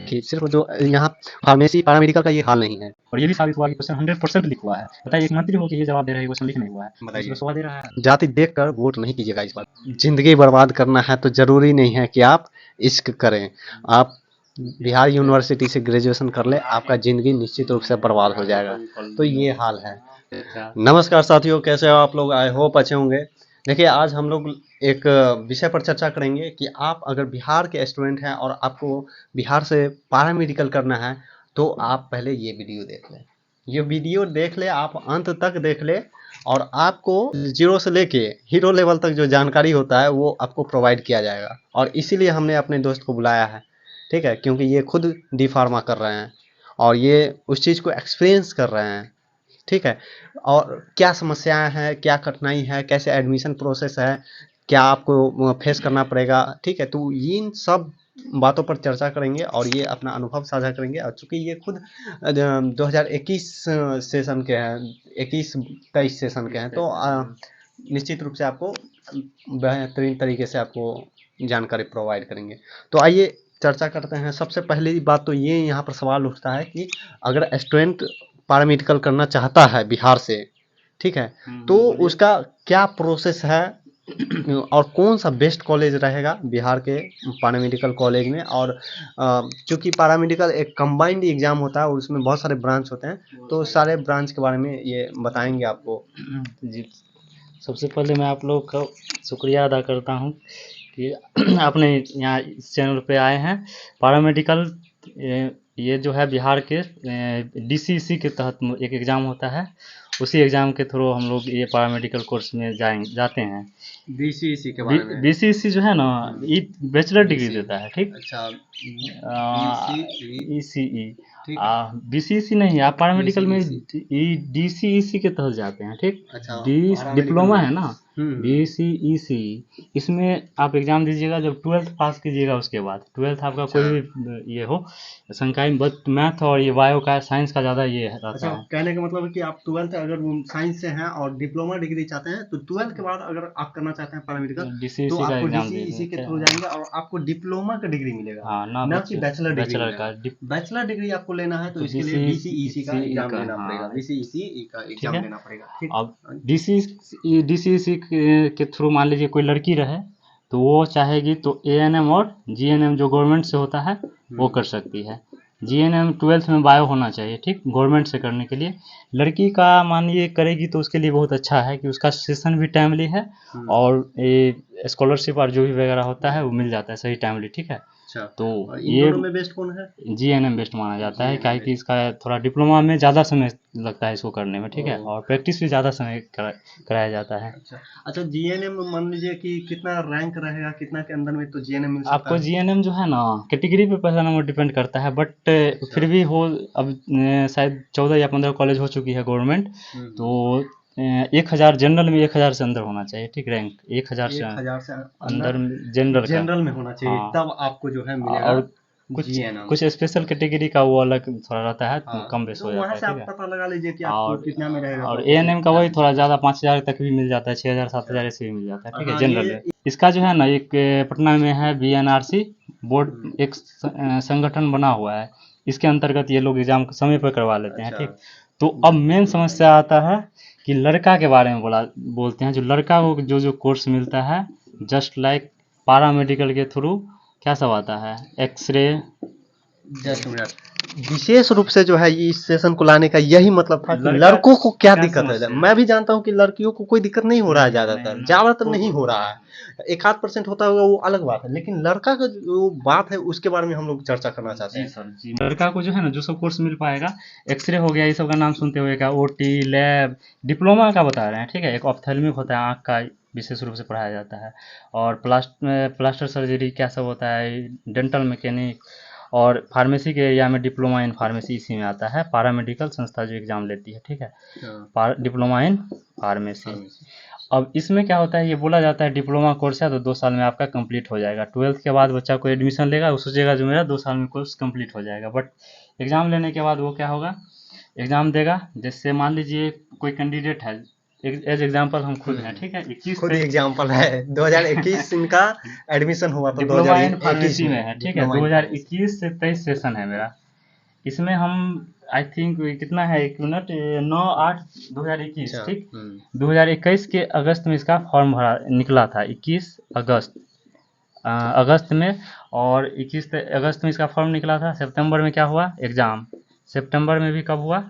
कि सिर्फ जो यहाँ फार्मेसी पैरामेडिकल का ये हाल नहीं है। और ये भी साबित हुआ कि क्वेश्चन 100% लिखा हुआ है। बताइए एक मंत्री हो के ये जवाब दे रहे हैं, क्वेश्चन लिख नहीं हुआ है, बताइए सवाल दे रहा है। जाति देखकर वोट नहीं कीजिएगा इस बार। जिंदगी बर्बाद करना है तो जरूरी नहीं है कि आप इश्क करें। आप बिहार यूनिवर्सिटी से ग्रेजुएशन कर ले, आपका जिंदगी निश्चित रूप से बर्बाद हो जाएगा। तो ये हाल है। नमस्कार साथियों, कैसे हो आप लोग? आई होप अच्छे होंगे। देखिए आज हम लोग एक विषय पर चर्चा करेंगे कि आप अगर बिहार के स्टूडेंट हैं और आपको बिहार से पैरामेडिकल करना है तो आप पहले ये वीडियो देख लें। ये वीडियो देख ले, आप अंत तक देख ले और आपको जीरो से लेके हीरो लेवल तक जो जानकारी होता है वो आपको प्रोवाइड किया जाएगा। और इसीलिए हमने अपने दोस्त को बुलाया है, ठीक है, क्योंकि ये खुद डी फार्मा कर रहे हैं और ये उस चीज़ को एक्सपीरियंस कर रहे हैं, ठीक है। और क्या समस्याएं हैं, क्या कठिनाई है, कैसे एडमिशन प्रोसेस है, क्या आपको फेस करना पड़ेगा, ठीक है। तो इन सब बातों पर चर्चा करेंगे और ये अपना अनुभव साझा करेंगे। और चूंकि ये खुद 2021 सेशन के हैं, 21-23 सेशन के हैं, तो निश्चित रूप से आपको बेहतरीन तरीके से आपको जानकारी प्रोवाइड करेंगे। तो आइए चर्चा करते हैं। सबसे पहली बात तो ये यहाँ पर सवाल उठता है कि अगर स्टूडेंट पैरामेडिकल करना चाहता है बिहार से, ठीक है, तो उसका क्या प्रोसेस है और कौन सा बेस्ट कॉलेज रहेगा बिहार के पैरामेडिकल कॉलेज में। और चूंकि पैरामेडिकल एक कंबाइंड एग्जाम होता है और उसमें बहुत सारे ब्रांच होते हैं, तो सारे ब्रांच के बारे में ये बताएंगे आपको। जी, सबसे पहले मैं आप लोग का शुक्रिया अदा करता हूँ कि आपने यहाँ इस चैनल पे आए हैं। पैरामेडिकल ये जो है बिहार के DCEC के तहत एक एग्ज़ाम होता है, उसी एग्ज़ाम के थ्रू हम लोग ये पैरामेडिकल कोर्स में जाते हैं। DCEC के बारे में, DCEC जो है ना ये बैचलर डिग्री देता है, ठीक। अच्छा, ECE BCEC नहीं, आप पैरामेडिकल में DCEC के तहत जाते हैं, ठीक। अच्छा, डिप्लोमा है ना, DCEC, इसमें आप एग्ज़ाम दीजिएगा जब 12th पास कीजिएगा, उसके बाद 12th आपका कोई भी ये हो संकाय, बट मैथ और ये बायो का साइंस का ज़्यादा ये रहता है। कहने का मतलब है कि आप 12th अगर साइंस से हैं और डिप्लोमा डिग्री चाहते हैं तो 12th के बाद अगर आप करना चाहते हैं पैरामेडिकल तो आपको DCEC के थ्रू जाएंगे और आपको डिप्लोमा का डिग्री मिलेगा, हाँ, ना कि बैचलर डिग्री का। बैचलर डिग्री आपको लेना है तो इसके लिए DCEC का एग्जाम देना पड़ेगा, DCEC का एग्जाम देना पड़ेगा। अब DCEC के थ्रू मान लीजिए कोई लड़की रहे तो वो चाहेगी तो ANM और GNM जो गवर्नमेंट से होता है वो कर सकती है। GNM 12th में बायो होना चाहिए, ठीक, गवर्नमेंट से करने के लिए। लड़की का मानिए करेगी तो उसके लिए बहुत अच्छा है कि उसका सेशन भी टाइमली है और ये स्कॉलरशिप और जो भी वगैरह होता है वो मिल जाता है सही टाइमली, ठीक है। तो ये दोनों में बेस्ट कौन है? GNM बेस्ट माना जाता है, क्या कि इसका थोड़ा डिप्लोमा में ज़्यादा समय लगता है इसको करने में, ठीक है, और प्रैक्टिस भी ज़्यादा समय कराया जाता है। अच्छा, GNM मान लीजिए कि कितना रैंक रहेगा, कितना के अंदर में तो GNM मिल सकता है? आपको GNM जो है ना कैटेगरी पे पहला नंबर डिपेंड करता है, बट फिर भी हो अब शायद 14 या 15 कॉलेज हो चुकी है गवर्नमेंट, तो 1000 जनरल में 1000 से अंदर होना चाहिए, ठीक, रैंक 1000 से अंदर जनरल में होना चाहिए, तब आपको जो है मिलेगा। और कुछ स्पेशल कैटेगरी का वो अलग थोड़ा रहता है, कम बेस हो जाता है, ठीक है। पता लगा लीजिए कि आपको कितना में रहेगा। और ANM का वही थोड़ा ज़्यादा 5000 तक भी मिल जाता है, 6000 7000 ऐसे भी मिल जाता है, ठीक है, जनरल में। इसका जो है ना एक पटना में है BNRC बोर्ड, एक संगठन बना हुआ है, इसके अंतर्गत ये लोग एग्जाम समय पर करवा लेते हैं, ठीक। तो अब मेन समस्या आता है कि लड़का के बारे में बोलते हैं। जो लड़का को जो कोर्स मिलता है जस्ट लाइक पैरामेडिकल के थ्रू क्या सब आता है, एक्सरे। विशेष रूप से जो है इस सेशन को लाने का यही मतलब था कि लड़कों को क्या दिक्कत है। मैं भी जानता हूं कि लड़कियों को कोई दिक्कत नहीं हो रहा है, ज्यादातर नहीं हो रहा है, 1-8% होता होगा, वो अलग बात है, लेकिन लड़का का जो बात है उसके बारे में हम लोग चर्चा करना चाहते हैं। सर जी, लड़का को जो है ना जो सब कोर्स मिल पाएगा, एक्सरे हो गया, ये सब का नाम सुनते हुए क्या, OT लैब, डिप्लोमा का बता रहे हैं, ठीक है। एक ऑप्थेल्मिक होता है, आँख का विशेष रूप से पढ़ाया जाता है, और प्लास्टर सर्जरी क्या सब होता है, डेंटल मैकेनिक, और फार्मेसी के एरिया में डिप्लोमा इन फार्मेसी इसी में आता है। पैरामेडिकल संस्था जो एग्ज़ाम लेती है, ठीक है, डिप्लोमा इन फार्मेसी। अब इसमें क्या होता है, ये बोला जाता है डिप्लोमा कोर्स है तो 2 साल में आपका कंप्लीट हो जाएगा। 12th के बाद बच्चा कोई एडमिशन लेगा, वो सोचेगा जो मेरा 2 साल में कोर्स कंप्लीट हो जाएगा, बट एग्ज़ाम लेने के बाद वो क्या होगा, एग्ज़ाम देगा। जैसे मान लीजिए कोई कैंडिडेट है एज एग्जाम्पल हम खुद हैं, ठीक है। 21 खुद से एग्जाम्पल है। 2021 इनका एडमिशन हुआ तो डिप्लोमा इन 2021 फार्मेसी में है, ठीक है। Diploma in pharmacy. 2021 से 23 सेशन है मेरा। इसमें हम आई थिंक कितना है, 1 मिनट, 9/8/2021, अच्छा, ठीक। 2021 के अगस्त में इसका फॉर्म भरा निकला था, 21 अगस्त अगस्त में। और 21 अगस्त में इसका फॉर्म निकला था। सितंबर में क्या हुआ, एग्ज़ाम। सितंबर में भी कब हुआ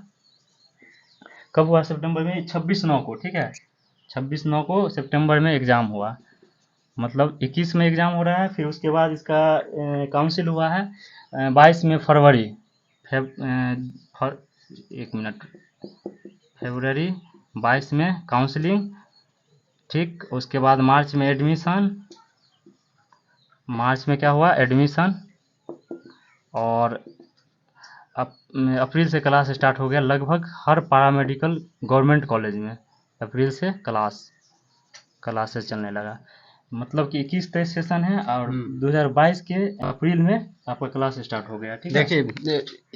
सितंबर में 26/9 को, ठीक है। 26/9 को सितंबर में एग्ज़ाम हुआ। मतलब 21 में एग्ज़ाम हो रहा है, फिर उसके बाद इसका काउंसिल हुआ है 22 में फरवरी, एक मिनट, फरवरी 22 में काउंसलिंग, ठीक। उसके बाद मार्च में एडमिशन, मार्च में क्या हुआ, एडमिशन। और अप्रैल से क्लास स्टार्ट हो गया लगभग हर पैरामेडिकल गवर्नमेंट कॉलेज में। अप्रैल से क्लासेस चलने लगा। मतलब कि 21-23 सेशन है, और 2022 के अप्रैल में आपका क्लास स्टार्ट हो गया, ठीक है। देखिए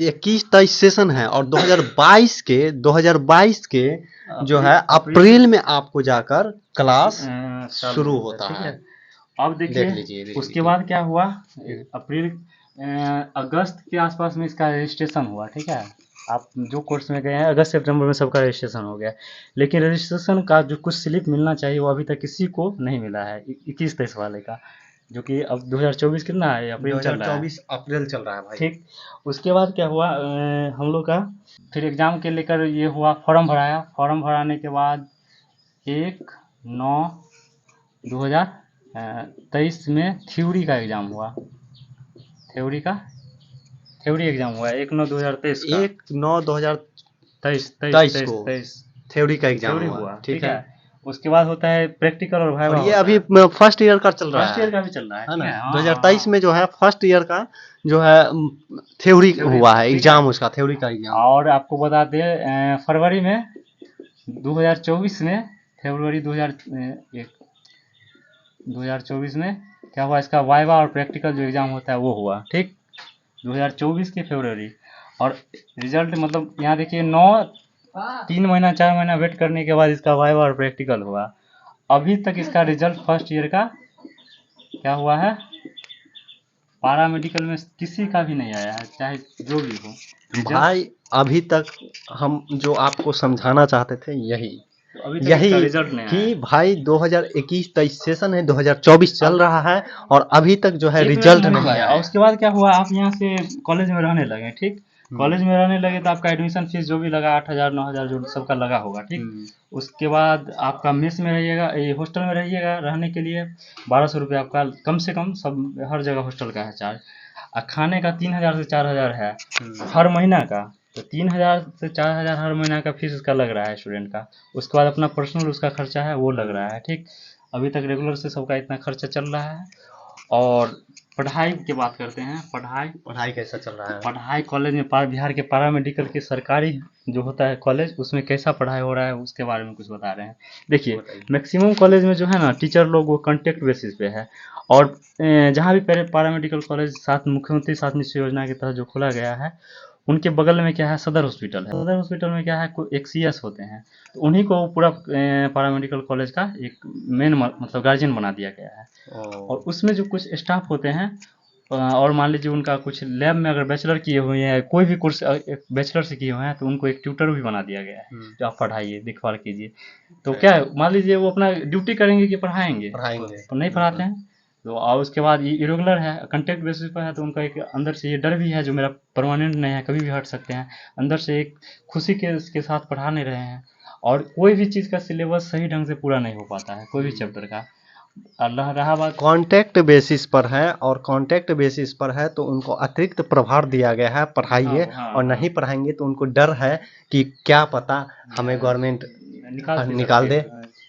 21-23 सेशन है और 2022 के जो है अप्रैल में आपको जाकर क्लास शुरू होता ठीक है। अब देखिए, देख लीजिए उसके बाद क्या हुआ, अप्रैल अगस्त के आसपास में इसका रजिस्ट्रेशन हुआ, ठीक है। आप जो कोर्स में गए हैं अगस्त सितंबर में सबका रजिस्ट्रेशन हो गया। लेकिन रजिस्ट्रेशन का जो कुछ स्लिप मिलना चाहिए वो अभी तक किसी को नहीं मिला है, 21-23 वाले का, जो कि अब 2024 कितना है, अप्रैल चल रहा है। 2024 अप्रैल चल रहा है भाई। ठीक। उसके बाद क्या हुआ, हम लोग का फिर एग्ज़ाम के लेकर ये हुआ, फॉर्म भराया। फॉर्म भराने के बाद 1/9/2023 में थ्योरी का एग्ज़ाम हुआ। थ्योरी एग्ज़ाम हुआ 1/9/2023 का। 1/9/2023 को थ्योरी का एग्जाम हुआ, ठीक है। उसके बाद होता है प्रैक्टिकल और वाइवा। और ये अभी फर्स्ट ईयर का चल रहा है। फर्स्ट ईयर का भी चल रहा है, है ना। ठीक है। 2023 में जो है फर्स्ट ईयर का जो है थ्योरी हुआ है, एग्जाम उसका थ्योरी का एग्जाम। और आपको बता दें फरवरी में 2024 में, फरवरी 2024 में क्या हुआ, इसका वाइवा और प्रैक्टिकल जो एग्ज़ाम होता है वो हुआ, ठीक। 2024 के फरवरी। और रिजल्ट मतलब यहाँ देखिए 3 महीना 4 महीना वेट करने के बाद इसका वाइवा और प्रैक्टिकल हुआ। अभी तक इसका रिजल्ट फर्स्ट ईयर का क्या हुआ है, पैरामेडिकल में किसी का भी नहीं आया है, चाहे जो भी हो। भाई अभी तक हम जो आपको समझाना चाहते थे यही रिजल्ट नहीं कि भाई 2021-23 सेशन है, 2024 चल रहा है और अभी तक जो है रिजल्ट नहीं आया। और उसके बाद क्या हुआ, आप यहाँ से कॉलेज में रहने लगे, ठीक। कॉलेज में रहने लगे तो आपका एडमिशन फीस जो भी लगा 8,000 9,000 जो सबका लगा होगा, ठीक। उसके बाद आपका मेस में रहिएगा, ये हॉस्टल में रहिएगा, रहने के लिए 1200 रुपये आपका कम से कम, सब हर जगह हॉस्टल का है चार्ज। और खाने का 3,000 से 4,000 है हर महीना का। तो 3,000 से 4,000 हर महीना का फीस उसका लग रहा है स्टूडेंट का। उसके बाद अपना पर्सनल उसका खर्चा है वो लग रहा है, ठीक। अभी तक रेगुलर से सबका इतना खर्चा चल रहा है। और पढ़ाई की बात करते हैं। पढ़ाई कैसा चल रहा है? पढ़ाई कॉलेज में बिहार के पैरामेडिकल के सरकारी जो होता है कॉलेज, उसमें कैसा पढ़ाई हो रहा है उसके बारे में कुछ बता रहे हैं। देखिए मैक्सिमम कॉलेज में जो है ना, टीचर लोग वो कॉन्ट्रैक्ट बेसिस पे है। और जहाँ भी पैरामेडिकल कॉलेज मुख्यमंत्री सात निश्चय योजना के तहत जो खोला गया है, उनके बगल में क्या है, सदर हॉस्पिटल है। सदर हॉस्पिटल में क्या है, एक CS होते हैं, तो उन्हीं को पूरा पैरामेडिकल कॉलेज का एक मेन मतलब गार्जियन बना दिया गया है। और उसमें जो कुछ स्टाफ होते हैं, और मान लीजिए उनका कुछ लैब में अगर बैचलर किए हुए हैं, कोई भी कोर्स बैचलर से किए हुए हैं, तो उनको एक ट्यूटर भी बना दिया गया है, जो आप पढ़ाइए, देखभाल कीजिए। तो क्या है, मान लीजिए वो अपना ड्यूटी करेंगे कि पढ़ाएंगे, तो नहीं पढ़ाते हैं। तो और उसके बाद ये इरेगुलर है, कॉन्ट्रैक्ट बेसिस पर है, तो उनका एक अंदर से ये डर भी है जो मेरा परमानेंट नहीं है, कभी भी हट सकते हैं। अंदर से एक खुशी के साथ पढ़ा नहीं रहे हैं। और कोई भी चीज़ का सिलेबस सही ढंग से पूरा नहीं हो पाता है, कोई भी चैप्टर का। रहा बात कॉन्ट्रैक्ट बेसिस पर है, और कॉन्ट्रैक्ट बेसिस पर है तो उनको अतिरिक्त प्रभार दिया गया है, पढ़ाइए। और नहीं पढ़ाएंगे तो उनको डर है कि क्या पता हमें गवर्नमेंट निकाल दे।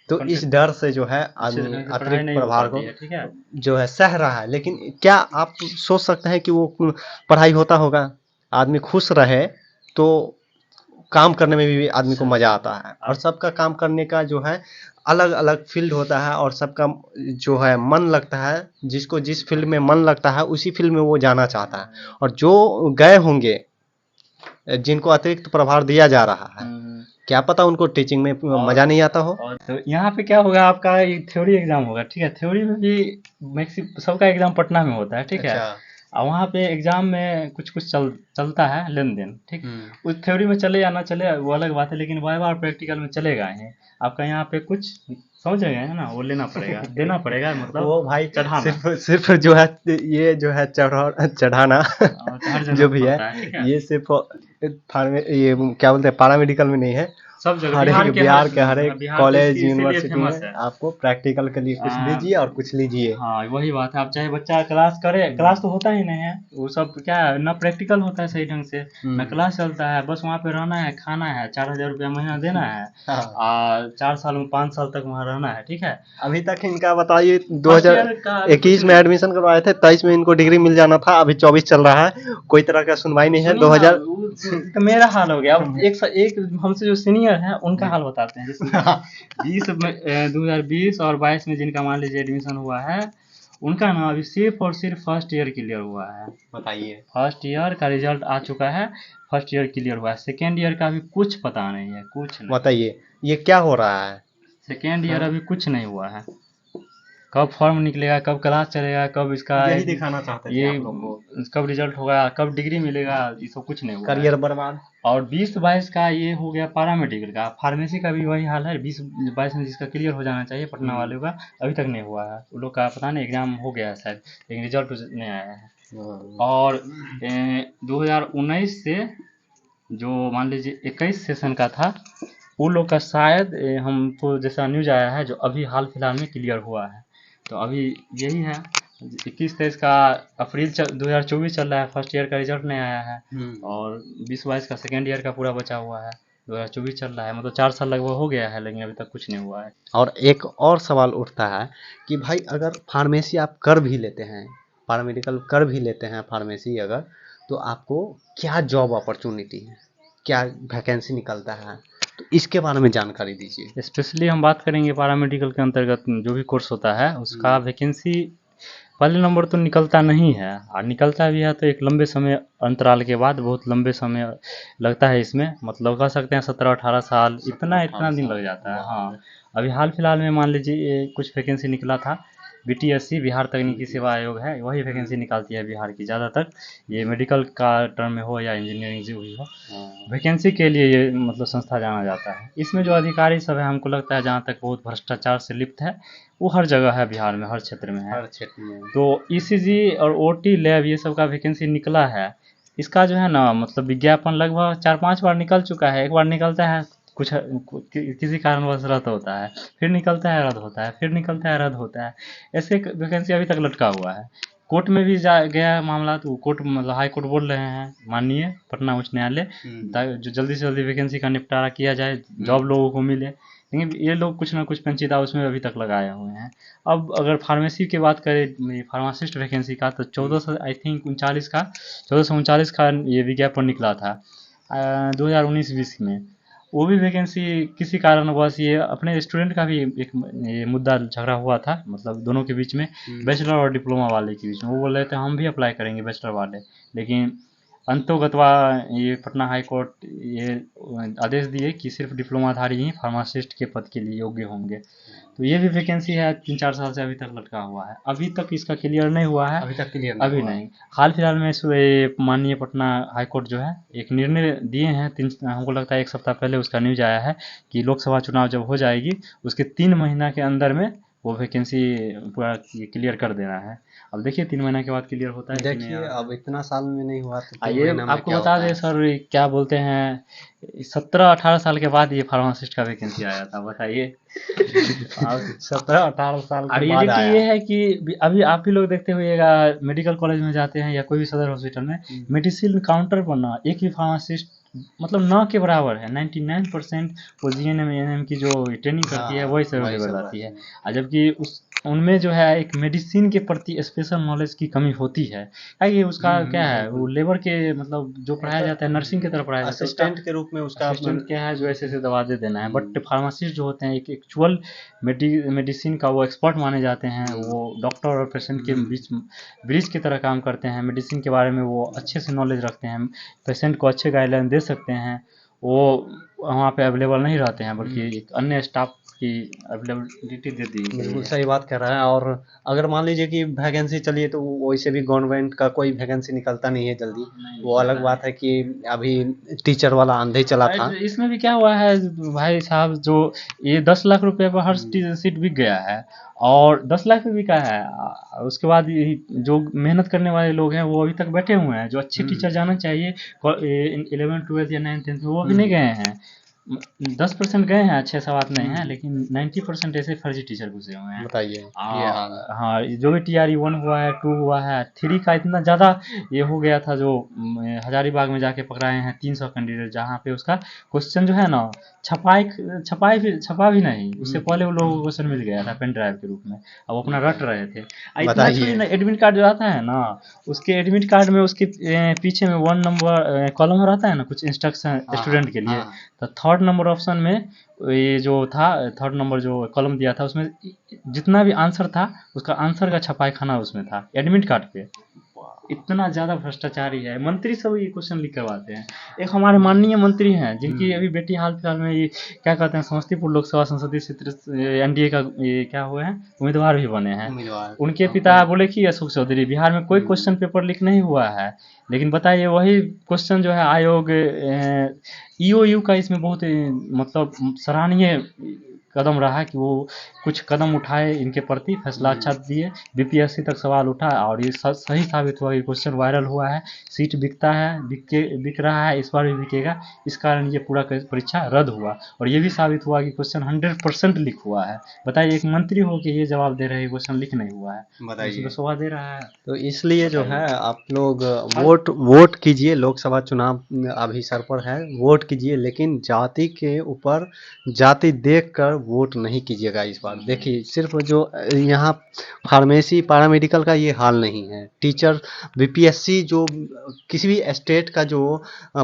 तो इस डर से जो है आदमी अतिरिक्त प्रभार को जो है सह रहा है। लेकिन क्या आप सोच सकते हैं कि वो पढ़ाई होता होगा? आदमी खुश रहे तो काम करने में भी आदमी को मजा आता है। और सबका काम करने का जो है अलग अलग फील्ड होता है, और सबका जो है मन लगता है। जिसको जिस फील्ड में मन लगता है उसी फील्ड में वो जाना चाहता है। और जो गए होंगे जिनको अतिरिक्त प्रभार दिया जा रहा है, क्या पता उनको टीचिंग में मजा नहीं आता हो। और तो यहाँ पे क्या होगा, आपका थ्योरी एग्जाम होगा, ठीक है। थ्योरी में भी मैक्सिम सबका एग्जाम पटना में होता है, ठीक है। और वहाँ पे एग्जाम में कुछ कुछ चलता है लेन देन, ठीक। उस थ्योरी में चले या ना चले वो अलग बात है, लेकिन वाइवा और प्रैक्टिकल में चलेगा ही। आपका यहाँ पे कुछ समझ रहे हैं ना, वो लेना पड़ेगा, देना पड़ेगा, मतलब वो भाई चढ़ाना। सिर्फ जो है ये जो है चढ़ाना हर जगह जो भी होता है, ठीक है। ये सिर्फ ये क्या बोलते हैं पारा मेडिकल में नहीं है, सब जगह हर एक बिहार के हर एक बिहार तो कॉलेज इसीलिए यूनिवर्सिटी फेमस में है। आपको प्रैक्टिकल के लिए कुछ दीजिए और कुछ लीजिए। हाँ वही बात है, आप चाहे बच्चा क्लास करे, क्लास तो होता ही नहीं है, वो सब क्या है ना, प्रैक्टिकल होता है सही ढंग से, ना क्लास चलता है, बस वहाँ पे रहना है, खाना है, 4,000 रुपया महीना देना है, और 4 साल में 5 साल तक वहाँ रहना है, ठीक है। अभी तक इनका बताइए 2021 में एडमिशन करवाए थे, 23 में इनको डिग्री मिल जाना था, अभी 24 चल रहा है, कोई तरह का सुनवाई नहीं है। 2000 तो मेरा हाल हो गया। अब एक हमसे जो सीनियर है उनका हाल बताते हैं। जैसे 2020 और 22 में जिनका मान लीजिए एडमिशन हुआ है, उनका ना अभी सिर्फ और सिर्फ फर्स्ट ईयर क्लियर हुआ है। बताइए, फर्स्ट ईयर का रिजल्ट आ चुका है, फर्स्ट ईयर क्लियर हुआ है, सेकेंड ईयर का अभी कुछ पता नहीं है, कुछ नहीं। बताइए ये क्या हो रहा है। सेकेंड ईयर अभी कुछ नहीं हुआ है, कब फॉर्म निकलेगा, कब क्लास चलेगा, कब इसका यही दिखाना चाहते थे आप लोग को, कब रिजल्ट होगा, कब डिग्री मिलेगा, ये सब कुछ नहीं हुआ है। करियर बर्बाद। और 20-22 का ये हो गया पारामेडिकल का। फार्मेसी का भी वही हाल है, 20-22 में जिसका क्लियर हो जाना चाहिए पटना वालों का, अभी तक नहीं हुआ है। वो लोग का पता नहीं एग्जाम हो गया है शायद, लेकिन रिजल्ट नहीं आया है। और 2019 से जो मान लीजिए 21 सेशन का था, वो लोग का शायद हमको जैसा न्यूज आया है, जो अभी हाल फिलहाल में क्लियर हुआ है। तो अभी यही है, 21-23 का अप्रैल 2024 चल रहा है, फर्स्ट ईयर का रिजल्ट नहीं आया है, और 20-22 का सेकेंड ईयर का पूरा बचा हुआ है, 2024 चल रहा है, मतलब 4 साल लगभग हो गया है, लेकिन अभी तक कुछ नहीं हुआ है। और एक और सवाल उठता है कि भाई अगर फार्मेसी आप कर भी लेते हैं, पैरामेडिकल कर भी लेते हैं फार्मेसी अगर, तो आपको क्या जॉब अपॉर्चुनिटी है, क्या वैकेंसी निकलता है, तो इसके बारे में जानकारी दीजिए। स्पेशली हम बात करेंगे पैरामेडिकल के अंतर्गत जो भी कोर्स होता है उसका वैकेंसी पहले नंबर तो निकलता नहीं है, और निकलता भी है तो एक लंबे समय अंतराल के बाद, बहुत लंबे समय लगता है इसमें, मतलब कह सकते हैं 17-18 साल, इतना दिन लग जाता है। हाँ अभी हाल फिलहाल में मान लीजिए कुछ वैकेंसी निकला था, BTSC बिहार तकनीकी सेवा आयोग है, वही वैकेंसी निकालती है बिहार की ज़्यादातर, ये मेडिकल का टर्म में हो या इंजीनियरिंग जो भी हो, वैकेंसी के लिए ये मतलब संस्था जाना जाता है। इसमें जो अधिकारी सब है, हमको लगता है जहाँ तक बहुत भ्रष्टाचार से लिप्त है, वो हर जगह है बिहार में, हर क्षेत्र में है। हर क्षेत्र में तो ECG और OT लैब ये सब का वैकेंसी निकला है, इसका जो है ना मतलब विज्ञापन लगभग 4-5 बार निकल चुका है। एक बार निकलता है कुछ किसी कारणवश रद्द होता है, फिर निकलता है रद्द होता है, फिर निकलता है रद्द होता है, ऐसे वैकेंसी अभी तक लटका हुआ है। कोर्ट में भी गया है मामला, तो कोर्ट मतलब हाई कोर्ट बोल रहे हैं माननीय पटना उच्च न्यायालय, जो जल्दी से जल्दी वैकेंसी का निपटारा किया जाए, जॉब लोगों को मिले, लेकिन ये लोग कुछ ना कुछ पेंचीदा उसमें अभी तक लगाए हुए हैं। अब अगर फार्मेसी की बात करें, फार्मासिस्ट वैकेंसी का, तो 1439 का ये विज्ञापन निकला था 2019-20 में। वो भी वैकेंसी किसी कारणवश, ये अपने स्टूडेंट का भी एक ये मुद्दा झगड़ा हुआ था, मतलब दोनों के बीच में, बैचलर और डिप्लोमा वाले के बीच में। वो बोल रहे थे हम भी अप्लाई करेंगे बैचलर वाले, लेकिन अंतोगत्वा ये पटना हाई कोर्ट ये आदेश दिए कि सिर्फ डिप्लोमाधारी ही फार्मासिस्ट के पद के लिए योग्य होंगे। तो ये भी वैकेंसी है 3-4 साल से अभी तक लटका हुआ है, अभी तक इसका क्लियर नहीं हुआ है, अभी तक क्लियर अभी नहीं। हाल फिलहाल में माननीय पटना हाई कोर्ट जो है एक निर्णय दिए हैं, हमको लगता है 1 सप्ताह पहले उसका न्यूज आया है कि लोकसभा चुनाव जब हो जाएगी उसके 3 महीना के अंदर में वो वैकेंसी पूरा क्लियर कर देना है। अब देखिए 3 महीना के बाद क्लियर होता है कि नहीं। देखिए अब इतना साल में नहीं हुआ तो 3 आइए महीना में आपको क्या बता होता दें है। सर, क्या बोलते हैं, 17-18 साल के बाद ये फार्मासिस्ट का वैकेंसी आया था, बताइए। 17-18 साल और के बाद रियलिटी आया। ये है कि अभी आप भी लोग देखते हुएगा, मेडिकल कॉलेज में जाते हैं या कोई भी सदर हॉस्पिटल में, मेडिसिन काउंटर पर ना एक भी फार्मासिस्ट मतलब न के बराबर है। 99% वो GNM NM की जो ट्रेनिंग करती है वही सब अवेलेबल रहती है, और जबकि उस उनमें जो है एक मेडिसिन के प्रति स्पेशल नॉलेज की कमी होती है। क्योंकि उसका क्या है, वो लेबर के मतलब जो पढ़ाया जाता है नर्सिंग की तरह पढ़ाया जाता है, असिस्टेंट के रूप में उसका असिस्टेंट क्या है जो ऐसे ऐसे दवा दे देना है। बट फार्मासिस्ट जो होते हैं एक एक्चुअल मेडिसिन का वो एक्सपर्ट माने जाते हैं। वो डॉक्टर और पेशेंट के बीच ब्रिज की तरह काम करते हैं। मेडिसिन के बारे में वो अच्छे से नॉलेज रखते हैं, पेशेंट को अच्छे गाइडलाइन दे सकते हैं। वो वहाँ पे अवेलेबल नहीं रहते हैं, बल्कि एक अन्य स्टाफ की अवेलेबिलिटी दे दी गई बिल्कुल है। सही बात कह रहा है। और अगर मान लीजिए कि वैकेंसी चलिए तो वैसे भी गवर्नमेंट का कोई वैकेंसी निकलता नहीं है जल्दी। वो अलग बात है कि अभी टीचर वाला आंधे चला था। राइट, इसमें भी क्या हुआ है भाई साहब, जो ये 10 लाख रुपए पर हर सीट बिक गया है, और 10 लाख में बिका है। उसके बाद जो मेहनत करने वाले लोग हैं वो अभी तक बैठे हुए हैं, जो अच्छे टीचर जाना चाहिए 11th 12th या 9th 10th में, वो भी नहीं गए हैं। 10% गए हैं, अच्छे सा बात नहीं है, लेकिन 90% ऐसे फर्जी टीचर घुसे हुए हैं। बताइए ये हाल है। हाँ, जो भी TRE 1 हुआ है, 2 हुआ है, 3 का इतना ज़्यादा ये हो गया था, जो हजारीबाग में जाके पकड़ाए हैं 300 कैंडिडेट, जहाँ पे उसका क्वेश्चन जो है ना छपा भी नहीं, उससे पहले वो लोगों को क्वेश्चन मिल गया था पेन ड्राइव के रूप में। अब अपना रट रहे थे। इतना बताइए। छोड़ी ना, एडमिट कार्ड जो आता है ना, उसके एडमिट कार्ड में उसके पीछे में 1 नंबर कॉलम रहता है ना, कुछ इंस्ट्रक्शन स्टूडेंट के लिए। तो 3rd नंबर ऑप्शन में ये जो था, 3rd नंबर जो कॉलम दिया था, उसमें जितना भी आंसर था उसका आंसर का छपाई खाना उसमें था एडमिट कार्ड पे। इतना ज़्यादा भ्रष्टाचारी है। मंत्री सब ये क्वेश्चन लिख करवाते हैं। एक हमारे माननीय मंत्री हैं जिनकी अभी बेटी हाल फिलहाल में ये क्या कहते हैं, समस्तीपुर लोकसभा संसदीय क्षेत्र NDA का ये क्या हुए हैं, उम्मीदवार भी बने हैं। उनके पिता बोले कि अशोक चौधरी, बिहार में कोई क्वेश्चन पेपर लीक नहीं हुआ है। लेकिन बताइए वही क्वेश्चन जो है आयोग EOU का इसमें बहुत मतलब सराहनीय कदम रहा कि वो कुछ कदम उठाए, इनके प्रति फैसला अच्छा दिए। BPSC तक सवाल उठा और ये सही साबित हुआ कि क्वेश्चन वायरल हुआ है, सीट बिकता है, बिक रहा है, इस बार भी बिकेगा। इस कारण ये पूरा परीक्षा रद्द हुआ, और ये भी साबित हुआ कि क्वेश्चन 100% लीक हुआ है। बताइए, एक मंत्री हो के ये जवाब दे रहे हैं क्वेश्चन लीक नहीं हुआ है, बताइए। तो शोभा दे रहा है। तो इसलिए जो है आप लोग वोट कीजिए। लोकसभा चुनाव अभी सर पर है, वोट कीजिए, लेकिन जाति के ऊपर जाति देखकर वोट नहीं कीजिएगा इस बार। देखिए सिर्फ जो यहाँ फार्मेसी पैरामेडिकल का ये हाल नहीं है। टीचर BPSC जो किसी भी स्टेट का जो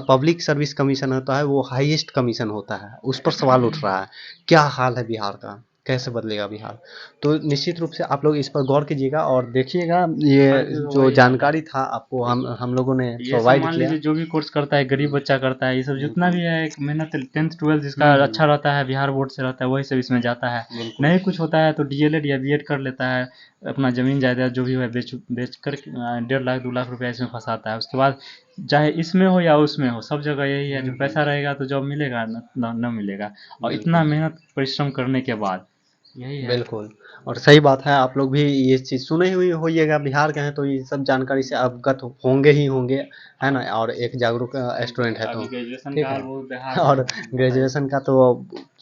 पब्लिक सर्विस कमीशन होता है वो हाईएस्ट कमीशन होता है, उस पर सवाल उठ रहा है। क्या हाल है बिहार का, कैसे बदलेगा बिहार? तो निश्चित रूप से आप लोग इस पर गौर कीजिएगा और देखिएगा। ये जो जानकारी था आपको हम लोगों ने ये सब प्रोवाइड मान किया। लीजिए जो भी कोर्स करता है, गरीब बच्चा करता है, ये सब जितना भी है, एक मेहनत 10th 12th जिसका अच्छा रहता है, बिहार बोर्ड से रहता है, वही सब इसमें जाता है। नहीं कुछ होता है तो DLED या BEd कर लेता है, अपना जमीन जायदाद जो भी है बेच कर 1.5 लाख 2 लाख रुपया इसमें फंसाता है। उसके बाद चाहे इसमें हो या उसमें हो, सब जगह यही है, जो पैसा रहेगा तो जॉब मिलेगा, न मिलेगा। और इतना मेहनत परिश्रम करने के बाद यही है। बिल्कुल, और सही बात है। आप लोग भी ये चीज़ सुने हुई होइएगा, बिहार के हैं तो ये सब जानकारी से अवगत होंगे ही होंगे, है ना? और एक जागरूक स्टूडेंट है तो अभी ग्रेजुएशन ठीक का है। वो बिहार और ग्रेजुएशन का तो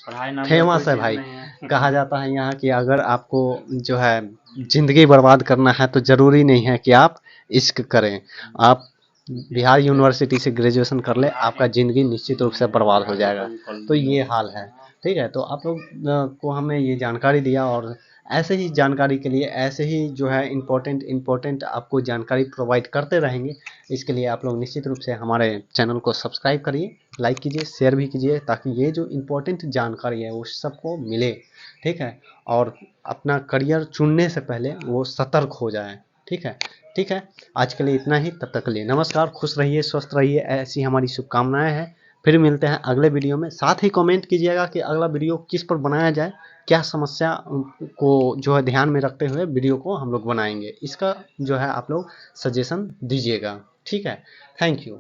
पढ़ाई नाम का फेमस कोई है चीज़ भाई। नहीं है। कहा जाता है यहाँ कि अगर आपको जो है ज़िंदगी बर्बाद करना है तो ज़रूरी नहीं है कि आप इश्क करें। आप बिहार यूनिवर्सिटी से ग्रेजुएशन कर ले, आपका ज़िंदगी निश्चित रूप से बर्बाद हो जाएगा। तो ये हाल है, ठीक है। तो आप लोग को हमने ये जानकारी दिया, और ऐसे ही जानकारी के लिए ऐसे ही जो है इम्पोर्टेंट आपको जानकारी प्रोवाइड करते रहेंगे। इसके लिए आप लोग निश्चित रूप से हमारे चैनल को सब्सक्राइब करिए, लाइक कीजिए, शेयर भी कीजिए, ताकि ये जो इम्पोर्टेंट जानकारी है वो सबको मिले, ठीक है। और अपना करियर चुनने से पहले वो सतर्क हो जाए, ठीक है। ठीक है, आज के लिए इतना ही। तब तक के लिए नमस्कार, खुश रहिए, स्वस्थ रहिए, ऐसी हमारी शुभकामनाएं हैं। फिर मिलते हैं अगले वीडियो में। साथ ही कमेंट कीजिएगा कि अगला वीडियो किस पर बनाया जाए, क्या समस्या को जो है ध्यान में रखते हुए वीडियो को हम लोग बनाएंगे, इसका जो है आप लोग सजेशन दीजिएगा, ठीक है। Thank you.